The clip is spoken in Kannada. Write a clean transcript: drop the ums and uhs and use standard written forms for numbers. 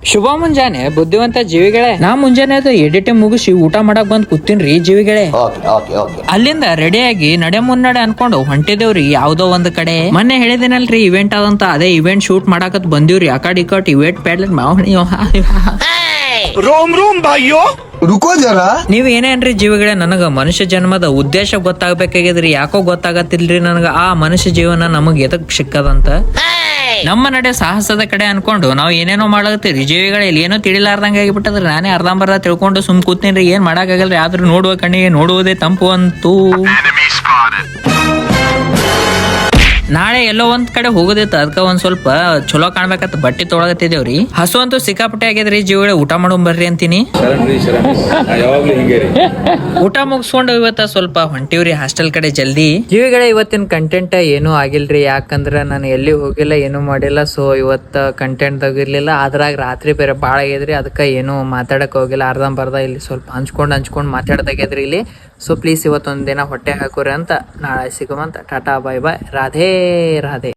ಶುಭ ಮುಂಜಾನೆ ಬುದ್ಧಿವಂತ ಜೀವಿಗಳೇ. ನಾ ಮುಂಜಾನೆ ಅದು ಎಡಿಟಿಂಗ್ ಮುಗಿಸಿ ಊಟ ಮಾಡಕ್ ಬಂದ್ ಕೂತೀನ್ರಿ ಜೀವಿಗಳೇ. ಅಲ್ಲಿಂದ ರೆಡಿಯಾಗಿ ನಡೆ ಮುನ್ನಡೆ ಅನ್ಕೊಂಡು ಹೊಂಟಿದೇವ್ರಿ ಯಾವ್ದೋ ಒಂದ್ ಕಡೆ. ಮೊನ್ನೆ ಹೇಳಿದಿನಲ್ರಿ ಇವೆಂಟ್ ಅದಂತ, ಅದೇ ಇವೆಂಟ್ ಶೂಟ್ ಮಾಡಾಕತ್ ಬಂದಿವ್ರಿ. ಅಕಾಡ್ ಇಕಾಟ್ ಇವೆಂಟ್ ಪ್ಯಾಡ್ಲೆಟ್ ರುಕೋ ಜರ. ನೀವ್ ಏನೇನ್ರಿ ಜೀವಿಗಳೇ, ನನಗ ಮನುಷ್ಯ ಜನ್ಮದ ಉದ್ದೇಶ ಗೊತ್ತಾಗ್ಬೇಕಾಗಿದ್ರಿ. ಯಾಕೋ ಗೊತ್ತಾಗತ್ತಿಲ್ರಿ ನನಗ ಆ ಮನುಷ್ಯ ಜೀವನ ನಮಗ್ ಎದಕ್ ಸಿಕ್ಕದಂತ. ನಮ್ಮ ನಡೆ ಸಾಹಸದ ಕಡೆ ಅನ್ಕೊಂಡು ನಾವ್ ಏನೇನೋ ಮಾಡತ್ತೀರಿ ಜೀವಿಗಳೇ. ಇಲ್ಲಿ ಏನೋ ತಿಳಿಲಾರ್ದಂಗ ಆಗಿಬಿಟ್ಟದ್ರಿ. ನಾನೇ ಅರ್ಧಂಬರ್ಧ ತಿಳ್ಕೊಂಡು ಸುಮ್ ಕೂತೇನ್ರಿ. ಏನ್ ಮಾಡಾಕಾಗಲ್ರಿ. ಆದ್ರೂ ನೋಡುವ ಕಣ್ಣಿಗೆ ನೋಡುವುದೇ ತಂಪು ಅಂತೂ. ನಾಳೆ ಎಲ್ಲೋ ಒಂದ್ ಕಡೆ ಹೋಗೋದಿತ್ತು, ಅದಕ್ಕ ಒಂದ್ ಸ್ವಲ್ಪ ಚಲೋ ಕಾಣ್ಬೇಕಂತ ಬಟ್ಟೆ ತೊಳಗತ್ತಿದೇವ್ರಿ. ಹಸು ಅಂತೂ ಸಿಕ್ಕಾಪಟ್ಟೆ ಆಗ್ಯದ್ರಿ ಜೀವಿಗಳೇ. ಊಟ ಮಾಡೋಣ ಬರ್ರಿ ಅಂತೀನಿ. ಊಟ ಮುಗಿಸ್ಕೊಂಡು ಇವತ್ತ ಸ್ವಲ್ಪ ಹೊಂಟಿವ್ರಿ ಹಾಸ್ಟೆಲ್ ಕಡೆ ಜಲ್ದಿ. ಜೀವಿಗಳೇ ಇವತ್ತಿನ ಕಂಟೆಂಟ್ ಏನೂ ಆಗಿಲ್ರಿ, ಯಾಕಂದ್ರ ನಾನು ಎಲ್ಲಿ ಹೋಗಿಲ್ಲ, ಏನು ಮಾಡಿಲ್ಲ. ಸೊ ಇವತ್ತ ಕಂಟೆಂಟ್ ತೆಗಿರ್ಲಿಲ್ಲ. ಅದ್ರಾಗ ರಾತ್ರಿ ಬೇರೆ ಬಾಳ ಆಗ್ಯದ್ರಿ, ಅದಕ್ಕ ಏನು ಮಾತಾಡಕ್ ಹೋಗಿಲ್ಲ. ಅರ್ಧಂಬರ್ಧ ಇಲ್ಲಿ ಸ್ವಲ್ಪ ಹಂಚ್ಕೊಂಡ್ ಮಾತಾಡ್ದಾಗ್ಯದ್ರಿ ಇಲ್ಲಿ. ಸೊ ಪ್ಲೀಸ್ ಇವತ್ತೊಂದ್ ದಿನ ಹೊಟ್ಟೆ ಹಾಕೋರಿ ಅಂತ. ನಾಳೆ ಸಿಗುವಂತ. ಟಾಟಾ ಬಾಯ್ ಬಾಯ್. ರಾಧೇ ರಾಧೆ.